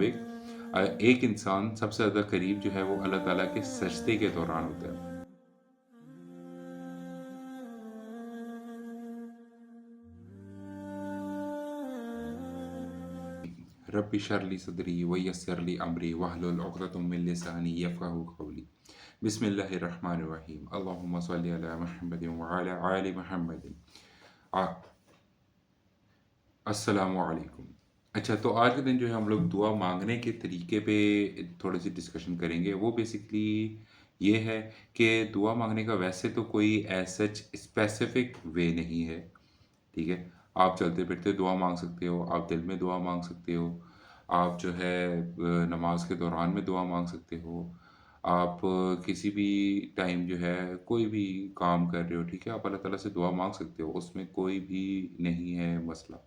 एक इंसान सबसे ज़्यादा करीब जो है वो अल्लाह ताला के सजदे के दौरान होता है। रब्बि इश्रह ली सदरी वयस्सिर ली अमरी वहलुल उक़दतम मिन लिसानी यफ़क़हू क़ौली। बिस्मिल्लाहिर रहमानिर रहीम। अल्लाहुम्मा सल्लि अला मुहम्मदिन व अला आलि मुहम्मदिन। आ अस्सलामु अलैकुम। अच्छा, तो आज के दिन जो है हम लोग दुआ माँगने के तरीके पे थोड़ी-सी डिस्कशन करेंगे। वो बेसिकली ये है कि दुआ माँगने का वैसे तो कोई एज़ सच स्पेसिफ़िक वे नहीं है, ठीक है? आप चलते-फिरते दुआ माँग सकते हो, आप दिल में दुआ माँग सकते हो, आप जो है नमाज़ के दौरान में दुआ माँग सकते हो, आप किसी भी टाइम जो है कोई भी काम कर रहे हो, ठीक है? आप अल्लाह ताला से दुआ माँग सकते हो, उसमें कोई भी नहीं है मसला।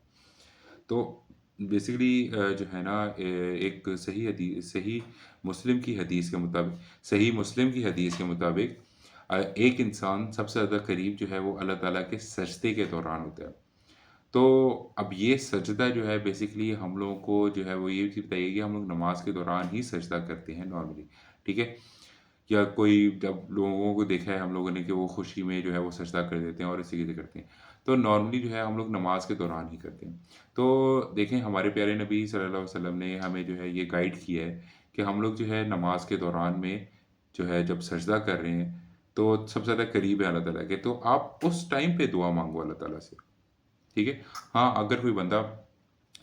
तो बेसिकली जो है ना एक सही मुस्लिम की हदीस के मुताबिक सही मुस्लिम की हदीस के मुताबिक एक इंसान सबसे ज़्यादा करीब जो है वो अल्लाह ताला के सजदे के दौरान होता है। तो अब ये सजदा जो है बेसिकली हम लोगों को जो है वो ये चीज़ बताइए कि हम लोग नमाज़ के दौरान ही सजदा करते हैं नॉर्मली, ठीक है? या कोई जब लोगों को देखा है हम लोगों ने कि वो खुशी में जो है वो सजदा कर देते हैं और इसी चीज़ें करते हैं। तो नॉर्मली जो है हम लोग नमाज़ के दौरान ही करते हैं। तो देखें हमारे प्यारे नबी सल्लल्लाहु अलैहि वसल्लम ने हमें जो है ये गाइड किया है कि हम लोग जो है नमाज़ के दौरान में जो है जब सजदा कर रहे हैं, तो सबसे ज़्यादा करीब है अल्लाह ताला के, तो आप उस टाइम पे दुआ माँगो अल्लाह ताला से, ठीक है? हाँ, अगर कोई बंदा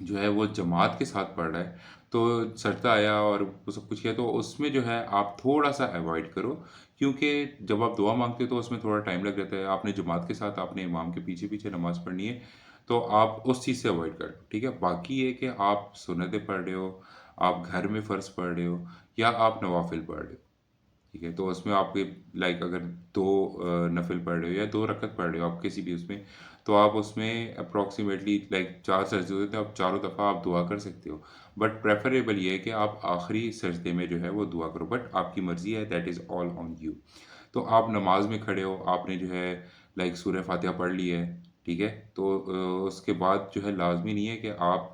जो है वो जमात के साथ पढ़ रहा है, तो सजदा आया और वो सब कुछ किया तो उसमें जो है आप थोड़ा-सा अवॉइड करो, क्योंकि जब आप दुआ माँगते हो तो उसमें थोड़ा टाइम लग जाता है। आपने जमात के साथ आपने इमाम के पीछे-पीछे नमाज़ पढ़नी है, तो आप उस चीज़ से अवॉइड करो, ठीक है? बाकी ये कि आप सुन्नतें पढ़ रहे हो, आप घर में फ़र्ज़ पढ़ रहे हो या आप नवाफ़िल पढ़ रहे हो। ठीक है, तो उसमें आपके लाइक अगर 2 नफ़िल पढ़ रहे हो या 2 रकअत पढ़ रहे हो आप किसी भी उसमें, तो आप उसमें अप्रॉक्सिमेटली लाइक 4 सजदे होते हैं, आप चारों दफ़ा आप दुआ कर सकते हो। बट प्रेफ़रेबल ये है कि आप आखिरी सजदे में जो है वो दुआ करो, बट आपकी मर्ज़ी है, that is all on you. तो आप नमाज़ में खड़े हो, आपने जो है लाइक सूरह फ़ातिहा पढ़ ली है, ठीक है? तो उसके बाद जो है लाज़मी नहीं है कि आप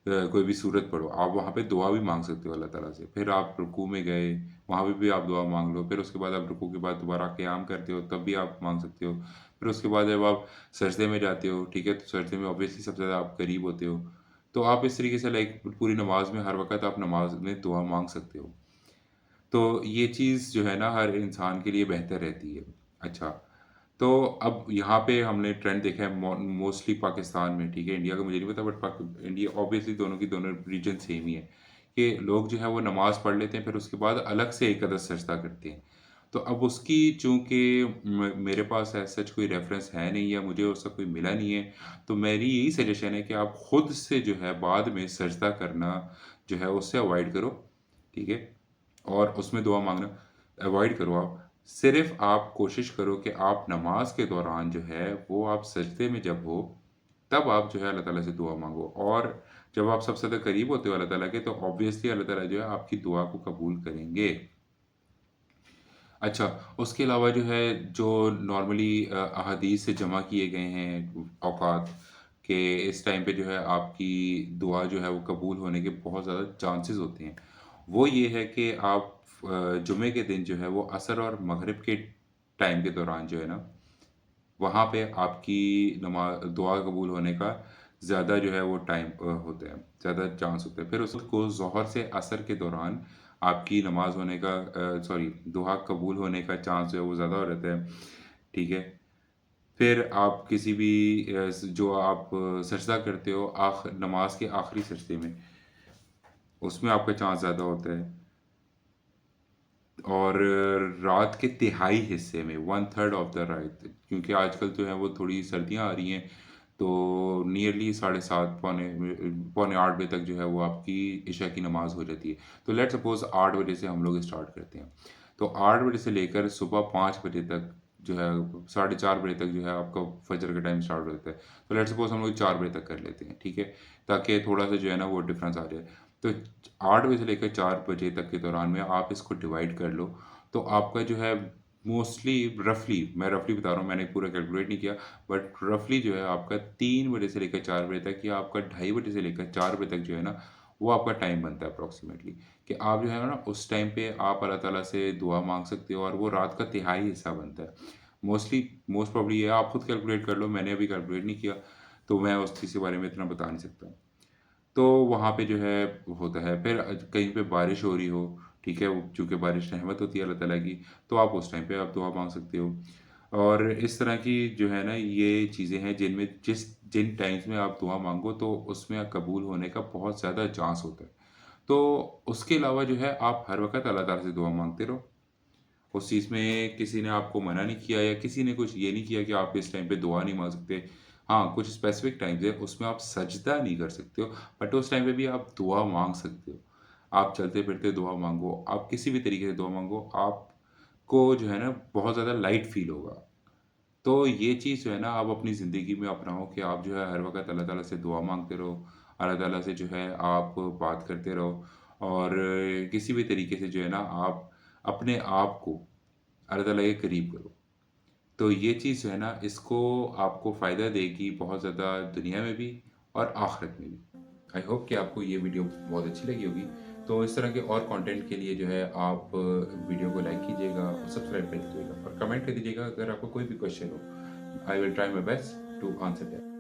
कोई भी सूरत पढ़ो, आप वहाँ पे दुआ भी माँग सकते हो अल्लाह ताला से। फिर आप रुकू में गए, वहाँ पे भी आप दुआ माँग लो, फिर उसके बाद आप रुकू के बाद दोबारा क़याम करते हो, तब भी आप माँग सकते हो। फिर उसके बाद जब आप सजदे में जाते हो, ठीक है? तो सजदे में ऑब्वियसली सबसे ज़्यादा आप करीब होते हो। तो आप इस तरीके से लाइक पूरी नमाज़ में हर वक़्त आप नमाज़ में दुआ माँग सकते हो। तो ये चीज़ जो है ना हर इंसान के लिए बेहतर रहती है। अच्छा, तो अब यहाँ पे हमने ट्रेंड देखा है मोस्टली पाकिस्तान में, ठीक है? इंडिया का मुझे नहीं पता, बट इंडिया ऑब्वियसली दोनों की दोनों रीजन सेम ही है, कि लोग जो है वो नमाज़ पढ़ लेते हैं, फिर उसके बाद अलग से एक अदद सजदा करते हैं। तो अब उसकी चूँकि मेरे पास ऐज़ सच कोई रेफ़रेंस है नहीं या मुझे उसका कोई मिला नहीं है, तो मेरी यही सजेशन है कि आप खुद से जो है बाद में सजदा करना जो है उससे अवॉइड करो, ठीक है? और उसमें दुआ माँगना अवॉइड करो आप। सिर्फ़ आप कोशिश करो कि आप नमाज़ के दौरान जो है वो आप सजदे में जब हो, तब आप जो है अल्लाह ताला से दुआ माँगो, और जब आप सबसे ज़्यादा करीब होते हो अल्लाह ताला के, तो ऑब्वियसली अल्लाह ताला जो है आपकी दुआ को कबूल करेंगे। अच्छा, उसके अलावा जो है जो नॉर्मली अहादीस से जमा किए गए हैं औक़ात कि इस टाइम पे जो है आपकी दुआ जो है वो कबूल होने के बहुत ज़्यादा चांसेस होते हैं। वो ये है कि आप जुमे के दिन जो है वो असर और मग़रिब के टाइम के दौरान जो है ना, वहाँ पे आपकी दुआ कबूल होने का ज़्यादा जो है वो टाइम होता है, ज़्यादा चांस होता है। फिर उसको ज़ोहर से असर के दौरान आपकी नमाज़ होने का सॉरी दुआ कबूल होने का चांस जो है वो ज़्यादा हो जाता है, ठीक है? फिर आप किसी भी जो आप सजदा करते हो नमाज़ के आखिरी सजदे में, उसमें आपका चांस ज़्यादा होता है। और रात के तिहाई हिस्से में 1/3 ऑफ द रात, क्योंकि आजकल जो है वो थोड़ी सर्दियाँ आ रही हैं, तो नियरली साढ़े 7 पौने 8 बजे तक जो है वो आपकी इशा की नमाज़ हो जाती है। तो लेट्स सपोज़ 8 बजे से हम लोग स्टार्ट करते हैं। तो 8 बजे से लेकर सुबह 5 बजे तक जो है साढ़े 4 बजे तक जो है आपका फजर का टाइम स्टार्ट हो जाता है। तो लेट्स सपोज़ हम लोग 4 बजे तक कर लेते हैं, ठीक है? ताकि थोड़ा-सा जो है ना वो डिफ़रेंस आ जाए। तो 8 बजे से लेकर 4 बजे तक के दौरान में आप इसको डिवाइड कर लो, तो आपका जो है मोस्टली रफ़ली मैं रफ़ली बता रहा हूँ, मैंने पूरा कैलकुलेट नहीं किया, बट रफ़ली जो है आपका 3 बजे से लेकर 4 बजे तक या आपका ढाई बजे से लेकर 4 बजे तक जो है ना, वो आपका टाइम बनता है अप्रॉक्सिमेटली, कि आप जो है ना उस टाइम पे आप अल्लाह ताला से दुआ माँग सकते हो और वो रात का तिहाई हिस्सा बनता है। मोस्टली मोस्ट प्रोबब्ली ये आप खुद कैलकुलेट कर लो, मैंने अभी कैलकुलेट नहीं किया, तो मैं उस चीज़ के बारे में इतना बता नहीं सकता। तो वहाँ पे जो है होता है, फिर कहीं पे बारिश हो रही हो, ठीक है? वो चूँकि बारिश रहमत होती है अल्लाह ताला की, तो आप उस टाइम पे आप दुआ माँग सकते हो। और इस तरह की जो है ना ये चीज़ें हैं जिनमें जिन टाइम्स में आप दुआ माँगो तो उसमें कबूल होने का बहुत ज़्यादा चांस होता है। तो उसके अलावा जो है आप हर वक़्त अल्लाह ताला से दुआ माँगते रहो। उस चीज़ में किसी ने आपको मना नहीं किया या किसी ने कुछ ये नहीं किया कि आप इस टाइम पे दुआ नहीं माँग सकते। हाँ, कुछ स्पेसिफ़िक टाइम्स है उसमें आप सजदा नहीं कर सकते हो, बट उस टाइम पे भी आप दुआ माँग सकते हो। आप चलते-फिरते दुआ माँगो, आप किसी भी तरीके से दुआ माँगो, आपको जो है ना बहुत ज़्यादा लाइट फ़ील होगा। तो ये चीज़ जो है ना आप अपनी ज़िंदगी में अपनाओ कि आप जो है हर वक़्त अल्लाह ताला से दुआ माँगते रहो। अल्लाह ताला से जो है आप बात करते रहो और किसी भी तरीके से जो है ना आप अपने आप को अल्लाह ताला के करीब करो। तो ये चीज़ जो है ना इसको आपको फ़ायदा देगी बहुत ज़्यादा दुनिया में भी और आख़िरत में भी। आई होप कि आपको ये वीडियो बहुत अच्छी लगी होगी। तो इस तरह के और कंटेंट के लिए जो है आप वीडियो को लाइक कीजिएगा और सब्सक्राइब कर दीजिएगा और कमेंट कर दीजिएगा अगर आपको कोई भी क्वेश्चन हो। I will try my best to answer that.